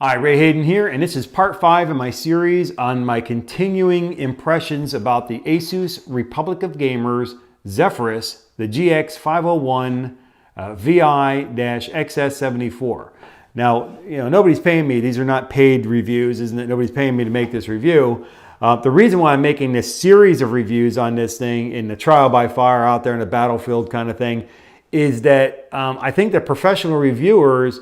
Hi, Ray Hayden here, and this is part 5 of my series on my continuing impressions about the ASUS Republic of Gamers Zephyrus, the GX501VI-XS74. Now, nobody's paying me. These are not paid reviews, isn't it? Nobody's paying me to make this review. The reason why I'm making this series of reviews on this thing in the trial by fire out there in the battlefield kind of thing is that I think that professional reviewers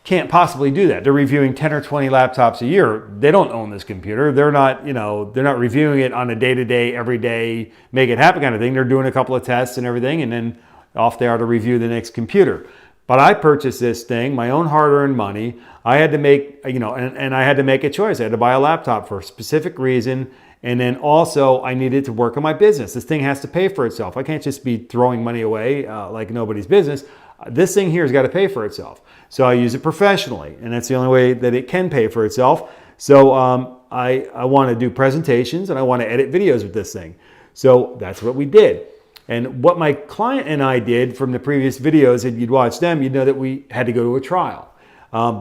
can't possibly do that. They're reviewing 10 or 20 laptops a year. They don't own this computer. They're not, they're not reviewing it on a day-to-day, every day, make it happen kind of thing. They're doing a couple of tests and everything, and then off they are to review the next computer. But I purchased this thing, my own hard-earned money. I had to make, and I had to make a choice. I had to buy a laptop for a specific reason. And then also I needed to work on my business. This thing has to pay for itself. I can't just be throwing money away like nobody's business. This thing here has got to pay for itself. So I use it professionally, and that's the only way that it can pay for itself. So I want to do presentations and I want to edit videos with this thing. So that's what we did. And what my client and I did from the previous videos, if you'd watch them, you'd know that we had to go to a trial.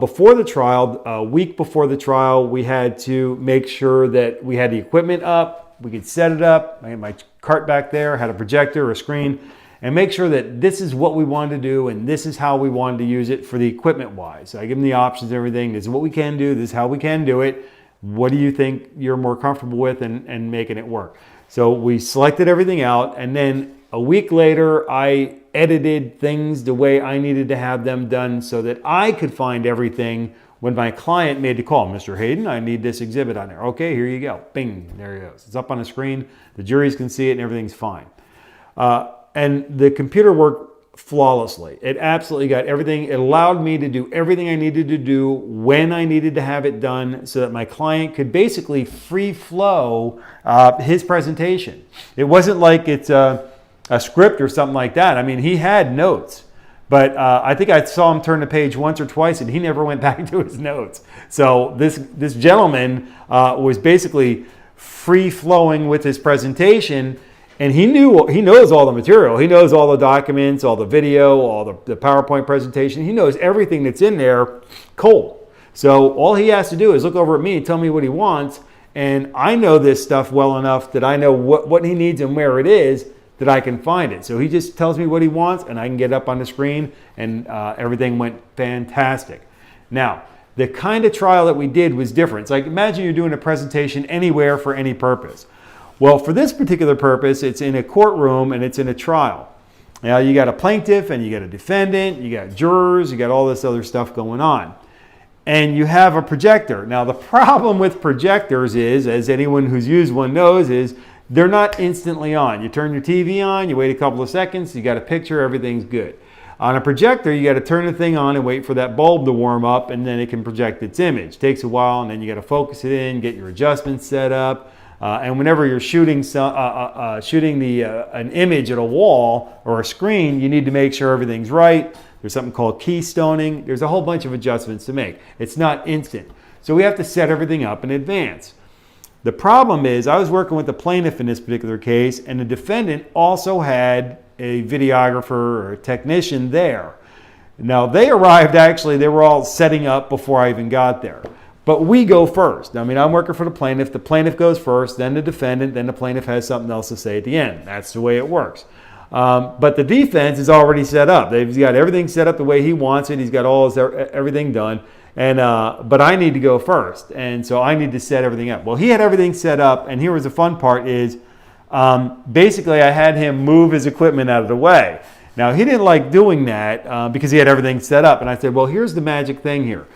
Before the trial, a week before the trial, we had to make sure that we had the equipment up, we could set it up. I had my cart back there, had a projector, a screen, and make sure that this is what we wanted to do and this is how we wanted to use it for the equipment wise. So I give them the options and everything. This is what we can do. This is how we can do it. What do you think you're more comfortable with and making it work? So we selected everything out, and then a week later, I edited things the way I needed to have them done so that I could find everything when my client made the call. Mr. Hayden, I need this exhibit on there. Okay, here you go. Bing, there it goes. It's up on the screen. The juries can see it and everything's fine. And the computer worked flawlessly. It absolutely got everything. It allowed me to do everything I needed to do when I needed to have it done so that my client could basically free flow his presentation. It wasn't like it's a script or something like that. I mean, he had notes, but I think I saw him turn the page once or twice and he never went back to his notes. So this gentleman was basically free flowing with his presentation. And he knows all the material. He knows all the documents, all the video, all the PowerPoint presentation. He knows everything that's in there cold. So all he has to do is look over at me and tell me what he wants. And I know this stuff well enough that I know what he needs and where it is that I can find it. So he just tells me what he wants and I can get up on the screen, and everything went fantastic. Now, the kind of trial that we did was different. It's like, imagine you're doing a presentation anywhere for any purpose. Well, for this particular purpose, it's in a courtroom and it's in a trial. Now, you got a plaintiff and you got a defendant, you got jurors, you got all this other stuff going on. And you have a projector. Now, the problem with projectors is, as anyone who's used one knows, is they're not instantly on. You turn your TV on, you wait a couple of seconds, you got a picture, everything's good. On a projector, you got to turn the thing on and wait for that bulb to warm up, and then it can project its image. It takes a while, and then you got to focus it in, get your adjustments set up. And whenever you're shooting an image at a wall or a screen, you need to make sure everything's right. There's something called keystoning. There's a whole bunch of adjustments to make. It's not instant. So we have to set everything up in advance. The problem is, I was working with the plaintiff in this particular case, and the defendant also had a videographer or a technician there. Now, they arrived, actually, they were all setting up before I even got there. But we go first. I mean, I'm working for the plaintiff. The plaintiff goes first, then the defendant, then the plaintiff has something else to say at the end. That's the way it works. But the defense is already set up. They've got everything set up the way he wants it. He's got everything done. But I need to go first. And so I need to set everything up. Well, he had everything set up. And here was the fun part is basically I had him move his equipment out of the way. Now, he didn't like doing that because he had everything set up. And I said, well, here's the magic thing here.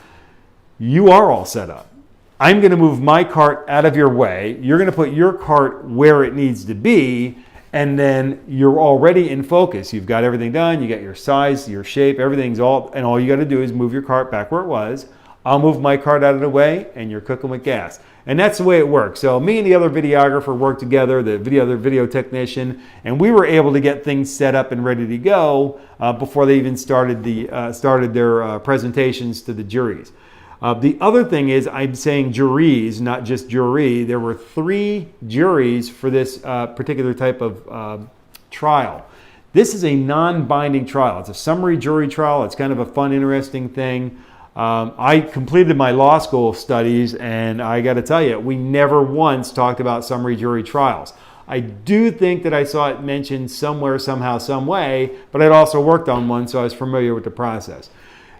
You are all set up. I'm going to move my cart out of your way. You're going to put your cart where it needs to be, and then you're already in focus. You've got everything done. You got your size, your shape, everything's and all you got to do is move your cart back where it was. I'll move my cart out of the way, and you're cooking with gas. And that's the way it works. So me and the other videographer worked together, the other video technician, and we were able to get things set up and ready to go before they even started their presentations to the juries. The other thing is, I'm saying juries, not just jury. There were 3 juries for this particular type of trial. This is a non-binding trial. It's a summary jury trial. It's kind of a fun, interesting thing. I completed my law school studies, and I got to tell you, we never once talked about summary jury trials. I do think that I saw it mentioned somewhere, somehow, some way, but I'd also worked on one, so I was familiar with the process.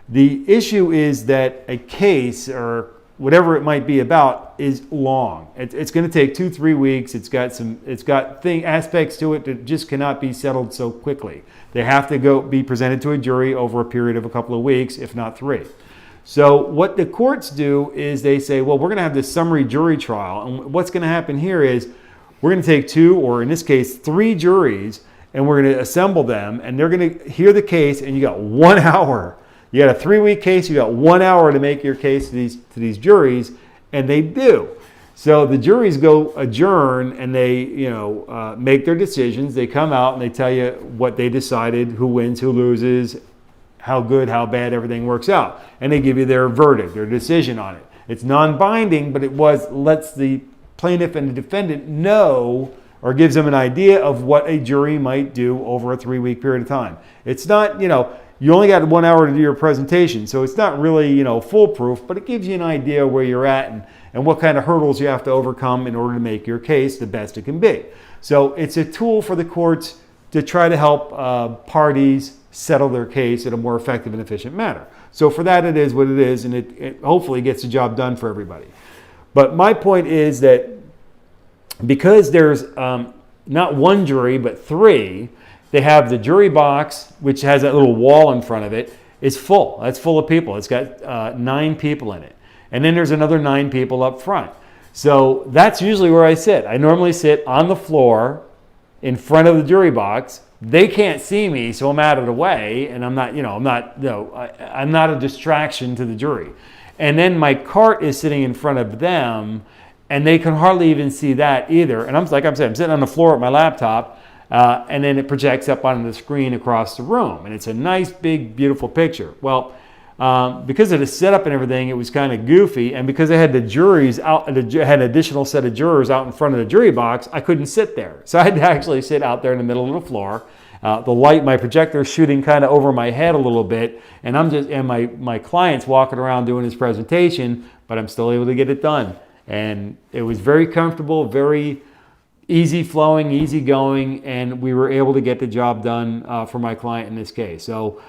The issue is that a case, or whatever it might be about, is long. It's going to take 2-3 weeks. It's got aspects to it that just cannot be settled so quickly. They have to be presented to a jury over a period of a couple of weeks, if not 3. So what the courts do is they say, well, we're going to have this summary jury trial, and what's going to happen here is we're going to take 2, or in this case 3 juries, and we're going to assemble them, and they're going to hear the case, and you got 1 hour. You got a 3-week case, you got 1 hour to make your case to these juries, and they do. So the juries go adjourn, and they make their decisions. They come out and they tell you what they decided, who wins, who loses, how good, how bad everything works out. And they give you their verdict, their decision on it. It's non-binding, but it lets the plaintiff and the defendant know, or gives them an idea of what a jury might do over a 3-week period of time. It's not, you only got 1 hour to do your presentation, so it's not really, foolproof, but it gives you an idea where you're at and what kind of hurdles you have to overcome in order to make your case the best it can be. So it's a tool for the courts to try to help parties settle their case in a more effective and efficient manner. So for that, it is what it is, and it hopefully gets the job done for everybody. But my point is that because there's not 1 jury, but 3, they have the jury box, which has that little wall in front of it, is full. That's full of people. It's got 9 people in it. And then there's another 9 people up front. So that's usually where I sit. I normally sit on the floor in front of the jury box. They can't see me, so I'm out of the way, and I'm not a distraction to the jury. And then my cart is sitting in front of them, and they can hardly even see that either. And I'm sitting on the floor at my laptop, and then it projects up onto the screen across the room, and it's a nice, big, beautiful picture. Well, because of the setup and everything, it was kind of goofy, and because I had the juries out, had an additional set of jurors out in front of the jury box, I couldn't sit there. So I had to actually sit out there in the middle of the floor. The light, my projector is shooting kind of over my head a little bit, and my client's walking around doing his presentation, but I'm still able to get it done. And it was very comfortable, very easy flowing, easy going, and we were able to get the job done for my client in this case. So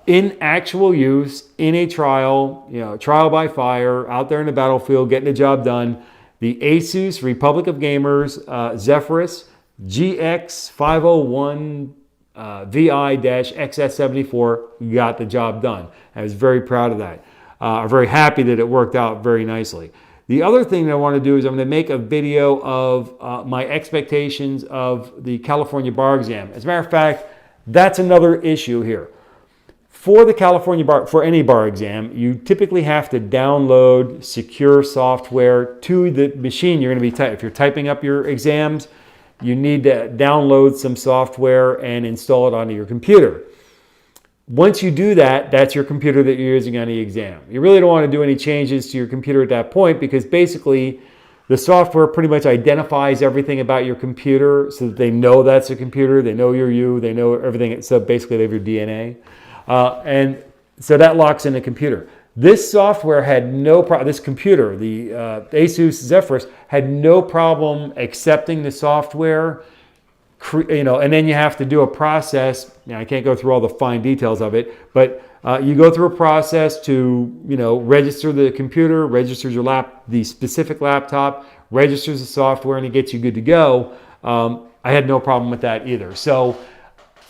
in actual use, in a trial, trial by fire, out there in the battlefield, getting the job done, the ASUS Republic of Gamers Zephyrus GX501VI-XS74 got the job done. I was very proud of that. I'm very happy that it worked out very nicely. The other thing that I want to do is I'm going to make a video of my expectations of the California bar exam. As a matter of fact, that's another issue here. For the California bar, for any bar exam, you typically have to download secure software to the machine you're going to be typing. If you're typing up your exams, you need to download some software and install it onto your computer. Once you do that, that's your computer that you're using on the exam. You really don't want to do any changes to your computer at that point, because basically the software pretty much identifies everything about your computer so that they know that's a computer, they know you're you, they know everything. So basically they have your DNA. And so that locks in the computer. This software had no problem, this computer, the ASUS Zephyrus, had no problem accepting the software, and then you have to do a process. I can't go through all the fine details of it, but you go through a process to, register the computer, registers the specific laptop, registers the software, and it gets you good to go. I had no problem with that either. So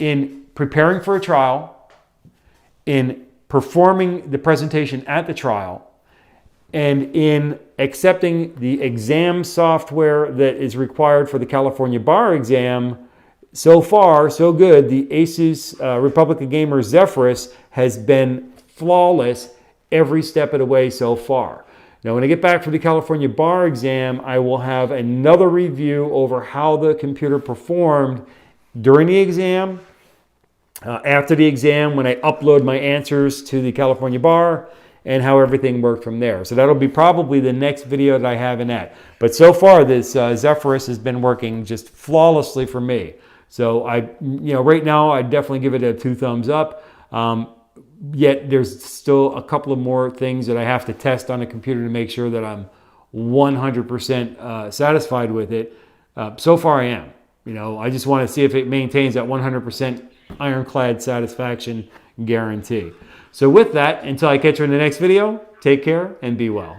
in preparing for a trial, in performing the presentation at the trial, and in accepting the exam software that is required for the California bar exam, so far, so good. The ASUS Republic of Gamers Zephyrus has been flawless every step of the way so far. Now, when I get back for the California bar exam, I will have another review over how the computer performed during the exam, after the exam, when I upload my answers to the California bar, and how everything worked from there. So that'll be probably the next video that I have in that. But so far, this Zephyrus has been working just flawlessly for me. So right now, I definitely give it a 2 thumbs up. yet there's still a couple of more things that I have to test on a computer to make sure that I'm 100% satisfied with it. So far I am. I just want to see if it maintains that 100% ironclad satisfaction guarantee. So with that, until I catch you in the next video, take care and be well.